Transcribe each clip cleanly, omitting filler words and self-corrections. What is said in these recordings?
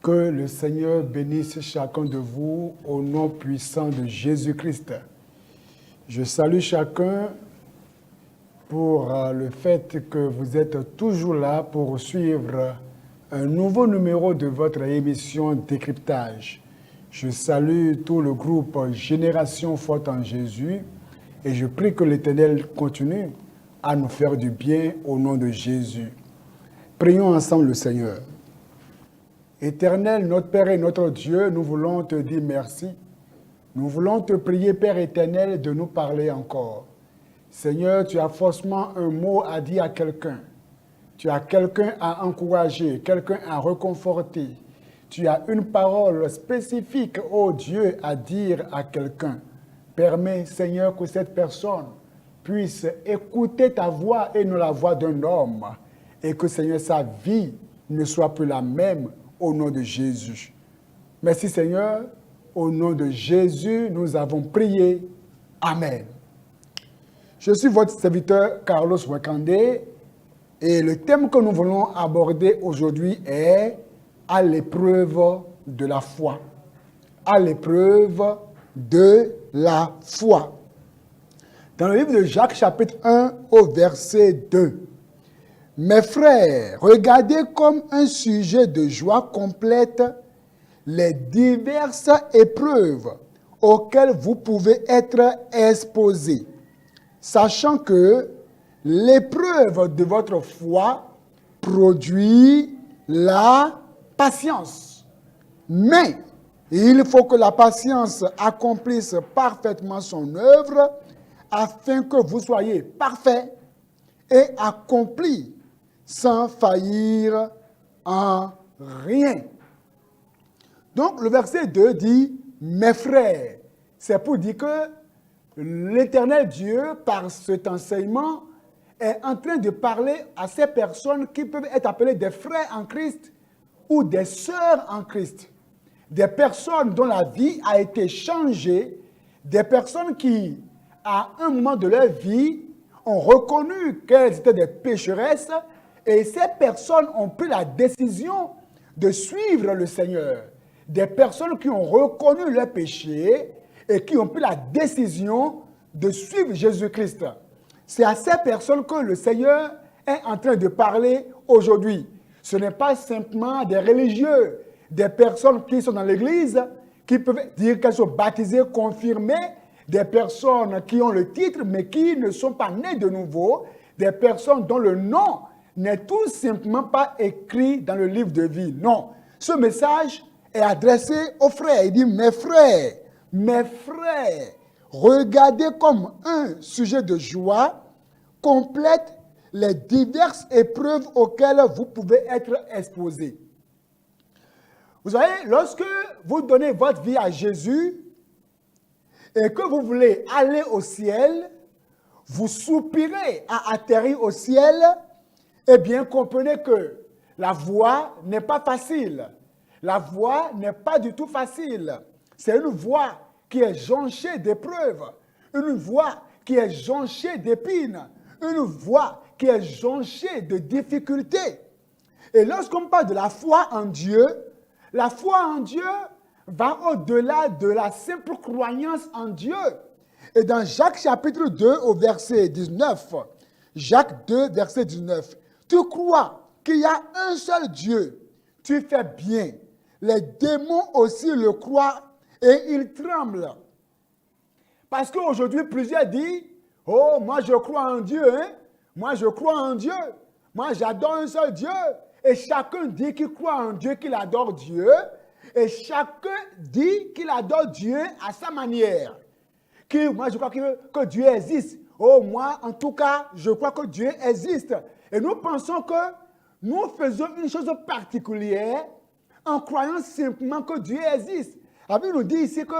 Que le Seigneur bénisse chacun de vous au nom puissant de Jésus-Christ. Je salue chacun pour le fait que vous êtes toujours là pour suivre un nouveau numéro de votre émission Décryptage. Je salue tout le groupe Génération Forte en Jésus et je prie que l'Éternel continue à nous faire du bien au nom de Jésus. Prions ensemble le Seigneur. Éternel, notre Père et notre Dieu, nous voulons te dire merci. Nous voulons te prier, Père éternel, de nous parler encore. Seigneur, tu as forcément un mot à dire à quelqu'un. Tu as quelqu'un à encourager, quelqu'un à réconforter. Tu as une parole spécifique, ô Dieu, à dire à quelqu'un. Permets, Seigneur, que cette personne puisse écouter ta voix et non la voix d'un homme. Et que, Seigneur, sa vie ne soit plus la même au nom de Jésus. Merci, Seigneur. Au nom de Jésus, nous avons prié. Amen. Je suis votre serviteur Carlos Wakande et le thème que nous voulons aborder aujourd'hui est à l'épreuve de la foi. À l'épreuve de la foi. Dans le livre de Jacques, chapitre 1, au verset 2. Mes frères, regardez comme un sujet de joie complète les diverses épreuves auxquelles vous pouvez être exposés, sachant que l'épreuve de votre foi produit la patience. Mais il faut que la patience accomplisse parfaitement son œuvre afin que vous soyez parfaits et accomplis sans faillir en rien. Donc, le verset 2 dit « Mes frères ». C'est pour dire que l'Éternel Dieu, par cet enseignement, est en train de parler à ces personnes qui peuvent être appelées des frères en Christ ou des sœurs en Christ. Des personnes dont la vie a été changée, des personnes qui, à un moment de leur vie, ont reconnu qu'elles étaient des pécheresses et ces personnes ont pris la décision de suivre le Seigneur. Des personnes qui ont reconnu leur péché et qui ont pris la décision de suivre Jésus-Christ. C'est à ces personnes que le Seigneur est en train de parler aujourd'hui. Ce n'est pas simplement des religieux, des personnes qui sont dans l'église, qui peuvent dire qu'elles sont baptisées, confirmées, des personnes qui ont le titre mais qui ne sont pas nées de nouveau, des personnes dont le nom n'est tout simplement pas écrit dans le livre de vie. Non, ce message est adressé aux frères. Il dit, mes frères, regardez comme un sujet de joie complète les diverses épreuves auxquelles vous pouvez être exposés. Vous savez, lorsque vous donnez votre vie à Jésus et que vous voulez aller au ciel, vous soupirez à atterrir au ciel, eh bien, comprenez que la voie n'est pas facile. La voie n'est pas du tout facile. C'est une voie qui est jonchée d'épreuves, une voie qui est jonchée d'épines, une voie qui est jonchée de difficultés. Et lorsqu'on parle de la foi en Dieu va au-delà de la simple croyance en Dieu. Et dans Jacques chapitre 2 au verset 19, Jacques 2 verset 19, tu crois qu'il y a un seul Dieu, tu fais bien. Les démons aussi le croient et ils tremblent. Parce qu'aujourd'hui, plusieurs disent, oh, moi je crois en Dieu, hein? Moi je crois en Dieu, moi j'adore un seul Dieu. Et chacun dit qu'il croit en Dieu, qu'il adore Dieu. Et chacun dit qu'il adore Dieu à sa manière. Moi je crois que Dieu existe. Oh, moi en tout cas, je crois que Dieu existe. Et nous pensons que nous faisons une chose particulière en croyant simplement que Dieu existe. La Bible nous dit ici que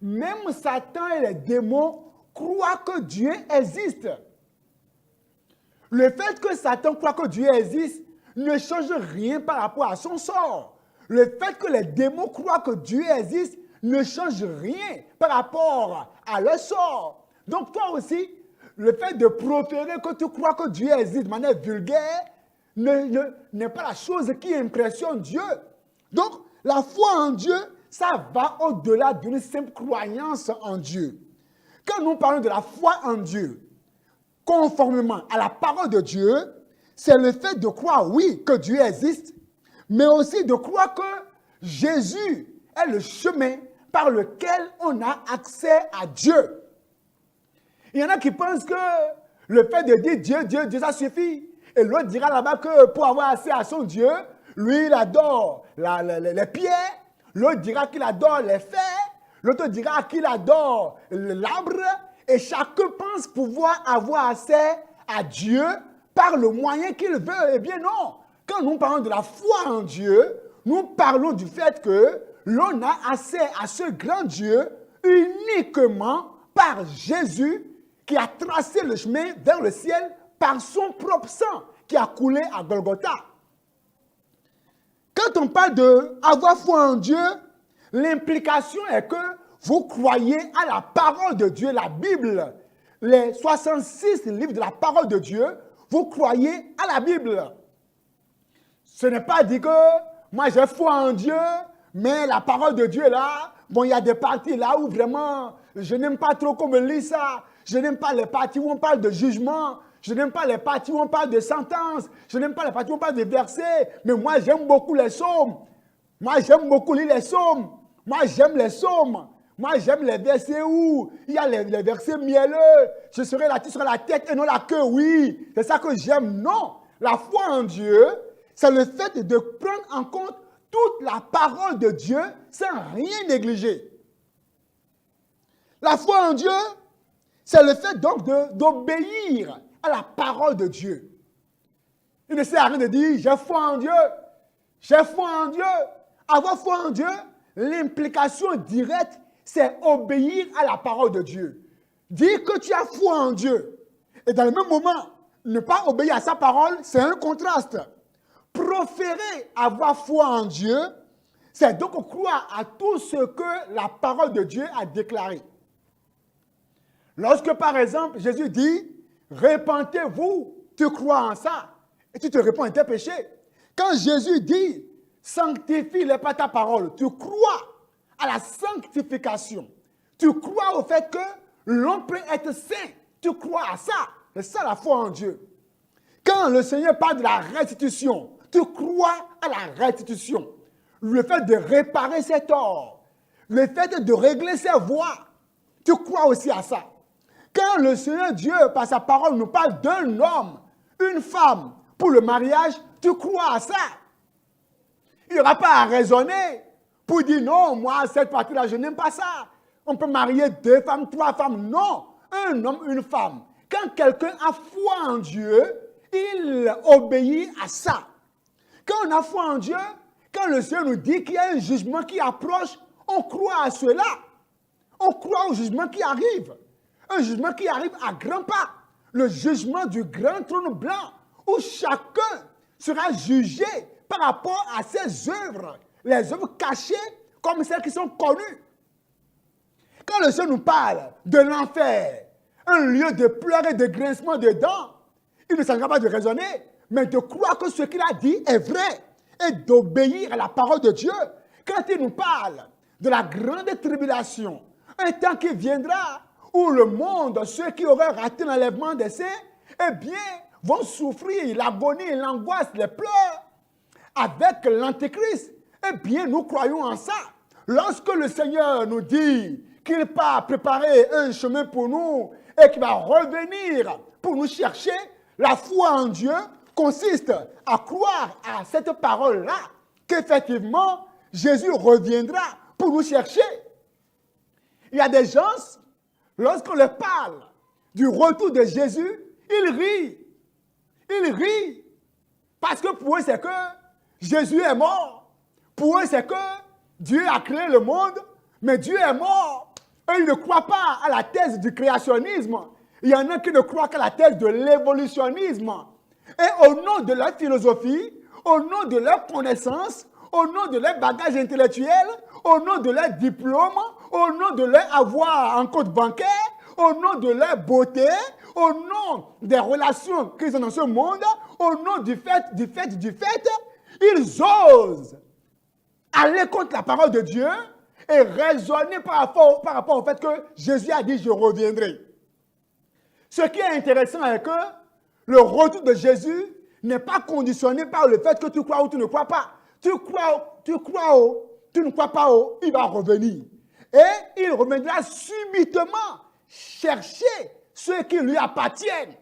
même Satan et les démons croient que Dieu existe. Le fait que Satan croit que Dieu existe ne change rien par rapport à son sort. Le fait que les démons croient que Dieu existe ne change rien par rapport à leur sort. Donc toi aussi, le fait de proférer que tu crois que Dieu existe de manière vulgaire n'est pas la chose qui impressionne Dieu. Donc, La foi en Dieu, ça va au-delà d'une simple croyance en Dieu. Quand nous parlons de la foi en Dieu, conformément à la parole de Dieu, c'est le fait de croire, oui, que Dieu existe, mais aussi de croire que Jésus est le chemin par lequel on a accès à Dieu. Il y en a qui pensent que le fait de dire Dieu, Dieu, Dieu, ça suffit. Et l'autre dira là-bas que pour avoir accès à son Dieu, lui, il adore les pierres, l'autre dira qu'il adore les fers, l'autre dira qu'il adore l'arbre, et chacun pense pouvoir avoir accès à Dieu par le moyen qu'il veut. Eh bien non, quand nous parlons de la foi en Dieu, nous parlons du fait que l'on a accès à ce grand Dieu uniquement par Jésus qui a tracé le chemin vers le ciel par son propre sang qui a coulé à Golgotha. Quand on parle d'avoir foi en Dieu, l'implication est que vous croyez à la parole de Dieu, la Bible, les 66 livres de la parole de Dieu, vous croyez à la Bible. Ce n'est pas dit que moi j'ai foi en Dieu, mais la parole de Dieu là, bon, il y a des parties là où vraiment je n'aime pas trop qu'on me lit ça. Je n'aime pas les parties où on parle de jugement. Je n'aime pas les parties où on parle de sentence. Je n'aime pas les parties où on parle de versets. Mais moi, j'aime beaucoup les psaumes. Moi, j'aime beaucoup lire les psaumes. Moi, j'aime les psaumes. Moi, j'aime les versets où il y a les versets mielleux. Je serai là, tu seras la tête et non la queue. Oui, c'est ça que j'aime. Non, la foi en Dieu, c'est le fait de prendre en compte toute la parole de Dieu sans rien négliger. La foi en Dieu, c'est le fait donc d'obéir à la parole de Dieu. Il ne sert à rien de dire, j'ai foi en Dieu, j'ai foi en Dieu. Avoir foi en Dieu, l'implication directe, c'est obéir à la parole de Dieu. Dire que tu as foi en Dieu, et dans le même moment, ne pas obéir à sa parole, c'est un contraste. Proférer avoir foi en Dieu, c'est donc croire à tout ce que la parole de Dieu a déclaré. Lorsque, par exemple, Jésus dit, repentez-vous, tu crois en ça, et tu te réponds à tes péchés. Quand Jésus dit, sanctifie-les par ta parole, tu crois à la sanctification. Tu crois au fait que l'on peut être saint. Tu crois à ça. C'est ça la foi en Dieu. Quand le Seigneur parle de la restitution, tu crois à la restitution. Le fait de réparer ses torts, le fait de régler ses voies, tu crois aussi à ça. Quand le Seigneur Dieu, par sa parole, nous parle d'un homme, une femme, pour le mariage, tu crois à ça. Il n'y aura pas à raisonner pour dire non, moi, cette partie-là, je n'aime pas ça. On peut marier 2 femmes, 3 femmes. Non, un homme, une femme. Quand quelqu'un a foi en Dieu, il obéit à ça. Quand on a foi en Dieu, quand le Seigneur nous dit qu'il y a un jugement qui approche, on croit à cela. On croit au jugement qui arrive. Un jugement qui arrive à grands pas. Le jugement du grand trône blanc, où chacun sera jugé par rapport à ses œuvres. Les œuvres cachées comme celles qui sont connues. Quand le Seigneur nous parle de l'enfer, un lieu de pleurs et de grincement de dents, il ne s'agira pas de raisonner, mais de croire que ce qu'il a dit est vrai et d'obéir à la parole de Dieu. Quand il nous parle de la grande tribulation, un temps qui viendra où le monde, ceux qui auraient raté l'enlèvement des saints, eh bien, vont souffrir l'agonie, l'angoisse, les pleurs avec l'Antéchrist. Eh bien, nous croyons en ça. Lorsque le Seigneur nous dit qu'il part préparer un chemin pour nous et qu'il va revenir pour nous chercher, la foi en Dieu consiste à croire à cette parole-là, qu'effectivement, Jésus reviendra pour nous chercher. Il y a des gens, lorsqu'on leur parle du retour de Jésus, ils rient. Ils rient. Parce que pour eux, c'est que Jésus est mort. Pour eux, c'est que Dieu a créé le monde, mais Dieu est mort. Eux, ils ne croient pas à la thèse du créationnisme. Il y en a qui ne croient qu'à la thèse de l'évolutionnisme. Et au nom de leur philosophie, au nom de leur connaissance, au nom de leur bagage intellectuel, au nom de leur diplôme, au nom de leur avoir en compte bancaire, au nom de leur beauté, au nom des relations qu'ils ont dans ce monde, au nom du fait, ils osent aller contre la parole de Dieu et raisonner par rapport au fait que Jésus a dit « je reviendrai ». Ce qui est intéressant est que le retour de Jésus n'est pas conditionné par le fait que tu crois ou tu ne crois pas. Tu ne crois pas, il va revenir. Et il reviendra subitement chercher ceux qui lui appartiennent.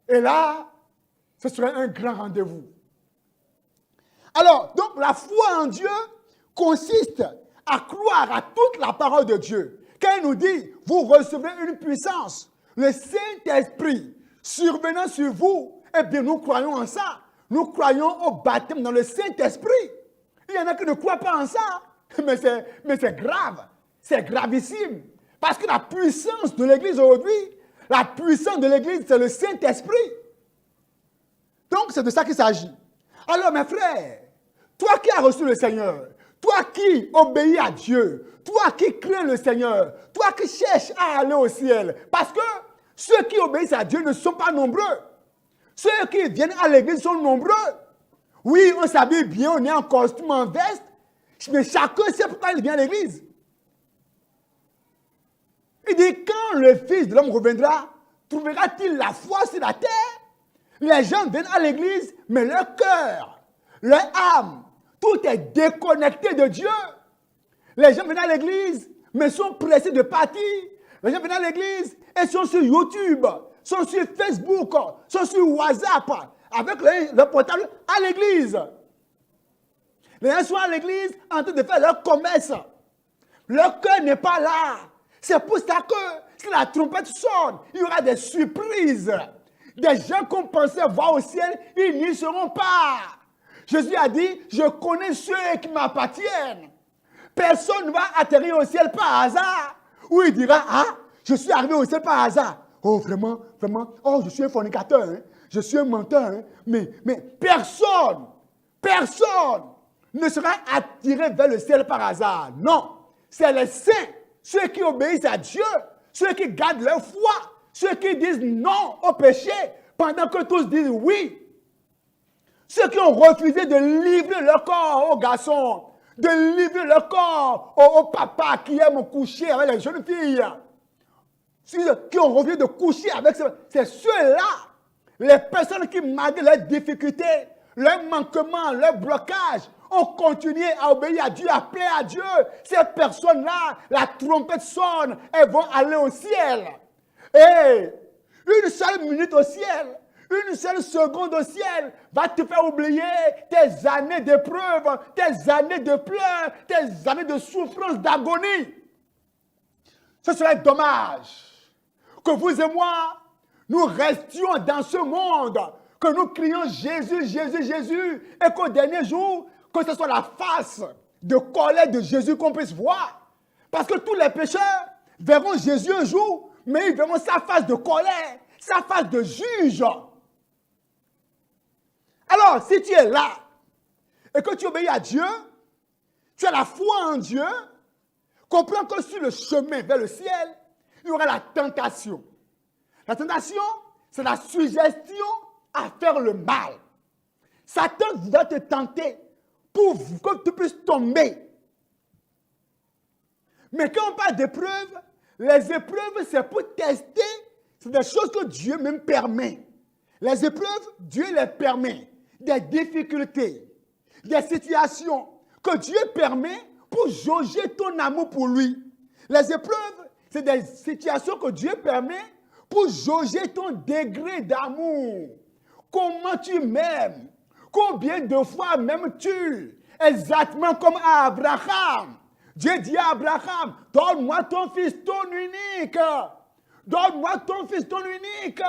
Et là, ce serait un grand rendez-vous. Alors, donc la foi en Dieu consiste à croire à toute la parole de Dieu. Quand il nous dit, vous recevez une puissance, le Saint-Esprit survenant sur vous, eh bien nous croyons en ça. Nous croyons au baptême dans le Saint-Esprit. Il y en a qui ne croient pas en ça. Mais c'est grave. C'est gravissime. Parce que la puissance de l'Église aujourd'hui, la puissance de l'Église, c'est le Saint-Esprit. Donc, c'est de ça qu'il s'agit. Alors, mes frères, toi qui as reçu le Seigneur, toi qui obéis à Dieu, toi qui crains le Seigneur, toi qui cherches à aller au ciel, parce que ceux qui obéissent à Dieu ne sont pas nombreux. Ceux qui viennent à l'église sont nombreux. Oui, on s'habille bien, on est en costume, en veste, mais chacun sait pourquoi il vient à l'église. Il dit, quand le Fils de l'homme reviendra, trouvera-t-il la foi sur la terre? Les gens viennent à l'église, mais leur cœur, leur âme, tout est déconnecté de Dieu. Les gens viennent à l'église, mais sont pressés de partir. Les gens viennent à l'église et sont sur YouTube, sont sur Facebook, sont sur WhatsApp, avec le portable à l'église. Les gens sont à l'église en train de faire leur commerce. Leur cœur n'est pas là. C'est pour ça que si la trompette sonne, il y aura des surprises. Des gens qu'on pensait voir au ciel, ils n'y seront pas. Jésus a dit, je connais ceux qui m'appartiennent. Personne ne va atterrir au ciel par hasard. Ou il dira, ah, je suis arrivé au ciel par hasard. Oh, vraiment, oh, je suis un fornicateur, hein? Je suis un menteur. Hein? Mais personne ne sera attiré vers le ciel par hasard. Non, c'est les saints, ceux qui obéissent à Dieu, ceux qui gardent leur foi, ceux qui disent non au péché, pendant que tous disent oui. Ceux qui ont refusé de livrer leur corps aux garçons, de livrer leur corps au papa qui aime coucher avec les jeunes filles. Ceux qui ont refusé de coucher avec c'est ceux-là, les personnes qui, malgré leurs difficultés, leurs manquements, leurs blocages, ont continué à obéir à Dieu, à plaire à Dieu. Ces personnes-là, la trompette sonne, elles vont aller au ciel. Et une seule minute au ciel, une seule seconde au ciel va te faire oublier tes années d'épreuves, tes années de pleurs, tes années de souffrance, d'agonie. Ce serait dommage que vous et moi, nous restions dans ce monde, que nous crions Jésus, Jésus, Jésus, et qu'au dernier jour, que ce soit la face de colère de Jésus qu'on puisse voir. Parce que tous les pécheurs verront Jésus un jour, mais ils verront sa face de colère, sa face de juge. Alors, si tu es là et que tu obéis à Dieu, tu as la foi en Dieu, comprends que sur le chemin vers le ciel, il y aura la tentation. La tentation, c'est la suggestion à faire le mal. Satan va te tenter pour que tu puisses tomber. Mais quand on parle d'épreuves, les épreuves, c'est pour tester. C'est des choses que Dieu même permet. Les épreuves, Dieu les permet. Des difficultés, des situations que Dieu permet pour jauger ton amour pour lui. Les épreuves, c'est des situations que Dieu permet pour jauger ton degré d'amour. Comment tu m'aimes? Combien de fois m'aimes-tu? Exactement comme à Abraham. Dieu dit à Abraham, donne-moi ton fils, ton unique. Donne-moi ton fils, ton unique.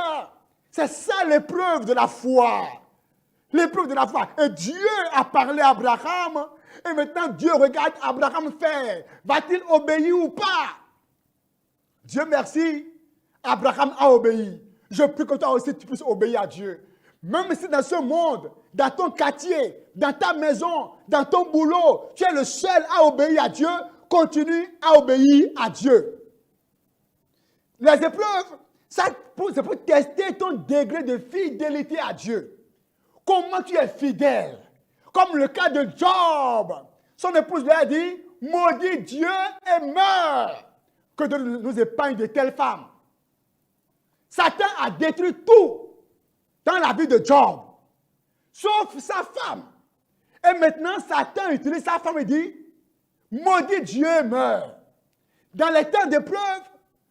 C'est ça l'épreuve de la foi. L'épreuve de la foi. Et Dieu a parlé à Abraham. Et maintenant, Dieu regarde Abraham faire. Va-t-il obéir ou pas? Dieu merci. Abraham a obéi. Je prie que toi aussi tu puisses obéir à Dieu. Même si dans ce monde, dans ton quartier, dans ta maison, dans ton boulot, tu es le seul à obéir à Dieu, continue à obéir à Dieu. Les épreuves, c'est pour tester ton degré de fidélité à Dieu. comment tu es fidèle. Comme le cas de Job. Son épouse lui a dit, maudit Dieu et meurt. Que Dieu nous épargne de telles femmes. Satan a détruit tout dans la vie de Job, sauf sa femme. Et maintenant, Satan utilise sa femme et dit, maudit Dieu et meurt. Dans les temps d'épreuve,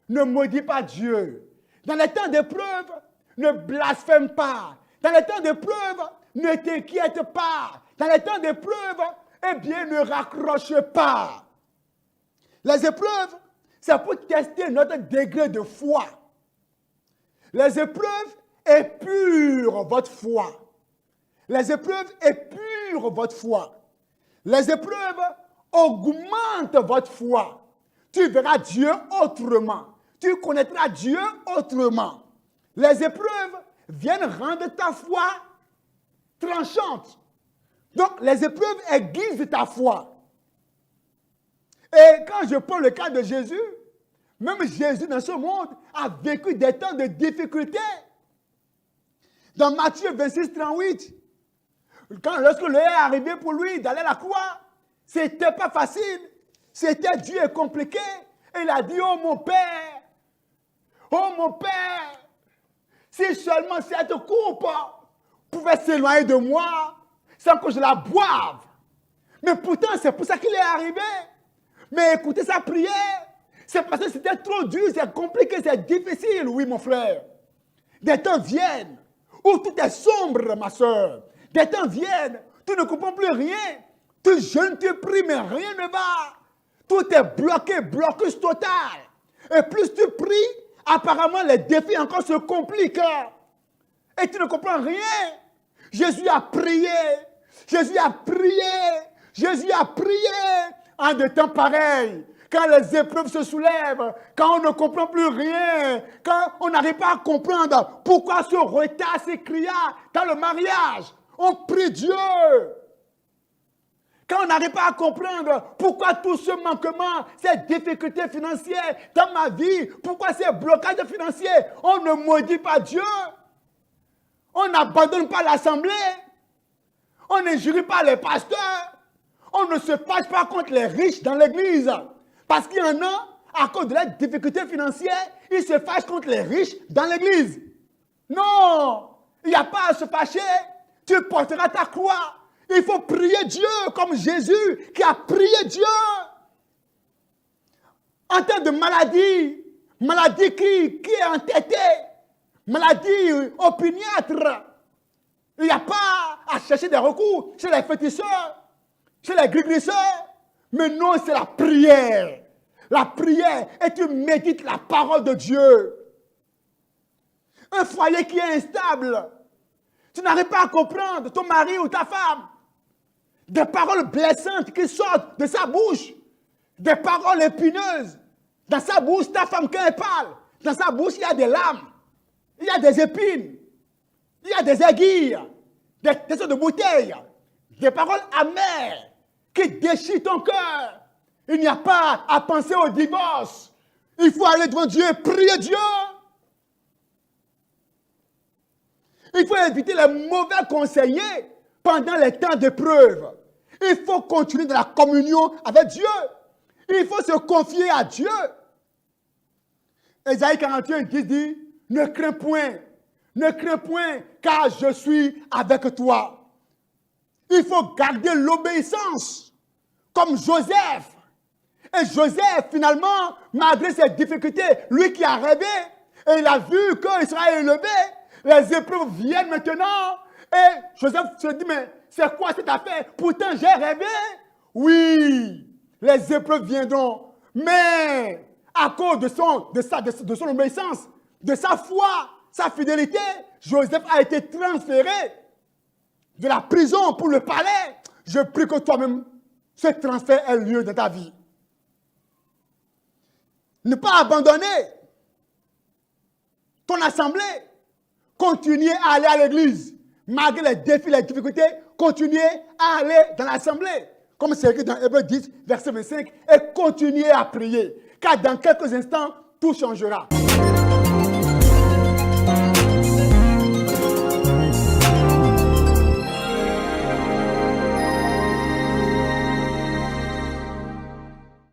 ne maudis pas Dieu. Dans les temps d'épreuve, ne blasphème pas. Dans les temps d'épreuve, ne t'inquiète pas. Dans les temps d'épreuve, eh bien, ne raccroche pas. Les épreuves, c'est pour tester notre degré de foi. Les épreuves épurent votre foi. Les épreuves épurent votre foi. Les épreuves augmentent votre foi. Tu verras Dieu autrement. Tu connaîtras Dieu autrement. Les épreuves viennent rendre ta foi tranchante. Donc, les épreuves aiguisent ta foi. Et quand je prends le cas de Jésus, même Jésus dans ce monde a vécu des temps de difficulté. Dans Matthieu 26, 38, lorsque l'heure est arrivée pour lui d'aller à la croix, c'était pas facile, c'était dur et compliqué. Et il a dit, oh mon Père, si seulement cette coupe pouvait s'éloigner de moi sans que je la boive. Mais pourtant, c'est pour ça qu'il est arrivé. Mais écoutez sa prière, c'est parce que c'était trop dur, c'est compliqué, c'est difficile, oui mon frère. Des temps viennent où tout est sombre, ma soeur. Des temps viennent, tu ne comprends plus rien. Tu jeûnes, tu pries, mais rien ne va. Tout est bloqué, blocus total. Et plus tu pries, apparemment les défis encore se compliquent. Et tu ne comprends rien. Jésus a prié. Jésus a prié. Jésus a prié en des temps pareils. Quand les épreuves se soulèvent, quand on ne comprend plus rien, quand on n'arrive pas à comprendre pourquoi ce retard s'écria dans le mariage, on prie Dieu. Quand on n'arrive pas à comprendre pourquoi tout ce manquement, ces difficultés financières dans ma vie, pourquoi ces blocages financiers, on ne maudit pas Dieu. On n'abandonne pas l'assemblée. On n'injurie pas les pasteurs. On ne se fâche pas contre les riches dans l'église. Parce qu'il y en a, à cause de la difficulté financière, ils se fâchent contre les riches dans l'église. Non, il n'y a pas à se fâcher. Tu porteras ta croix. Il faut prier Dieu comme Jésus qui a prié Dieu. En temps de maladie, maladie qui est entêtée, maladie opiniâtre, il n'y a pas à chercher des recours chez les féticheurs, chez les grigrisseurs. Mais non, c'est la prière. La prière, et tu médites la parole de Dieu. Un foyer qui est instable, tu n'arrives pas à comprendre ton mari ou ta femme. Des paroles blessantes qui sortent de sa bouche. Des paroles épineuses. Dans sa bouche, ta femme, quand elle parle, dans sa bouche, il y a des lames. Il y a des épines. Il y a des aiguilles. Des sortes de bouteilles. Des paroles amères qui déchirent ton cœur. Il n'y a pas à penser au divorce. Il faut aller devant Dieu et prier Dieu. Il faut éviter les mauvais conseillers pendant les temps d'épreuve. Il faut continuer dans la communion avec Dieu. Il faut se confier à Dieu. Ésaïe 41, 10 dit, ne crains point, car je suis avec toi. Il faut garder l'obéissance, comme Joseph. Et Joseph, finalement, malgré ses difficultés, lui qui a rêvé, et il a vu qu'Israël est élevé, les épreuves viennent maintenant, et Joseph se dit, mais c'est quoi cette affaire? Pourtant, j'ai rêvé. Oui, les épreuves viendront, mais à cause de son obéissance, de sa foi, sa fidélité, Joseph a été transféré de la prison pour le palais. Je prie que toi-même, ce transfert ait lieu dans ta vie. Ne pas abandonner ton assemblée. Continuez à aller à l'église. Malgré les défis, les difficultés, continuez à aller dans l'assemblée. Comme c'est écrit dans Hébreux 10, verset 25. Et continuez à prier. Car dans quelques instants, tout changera.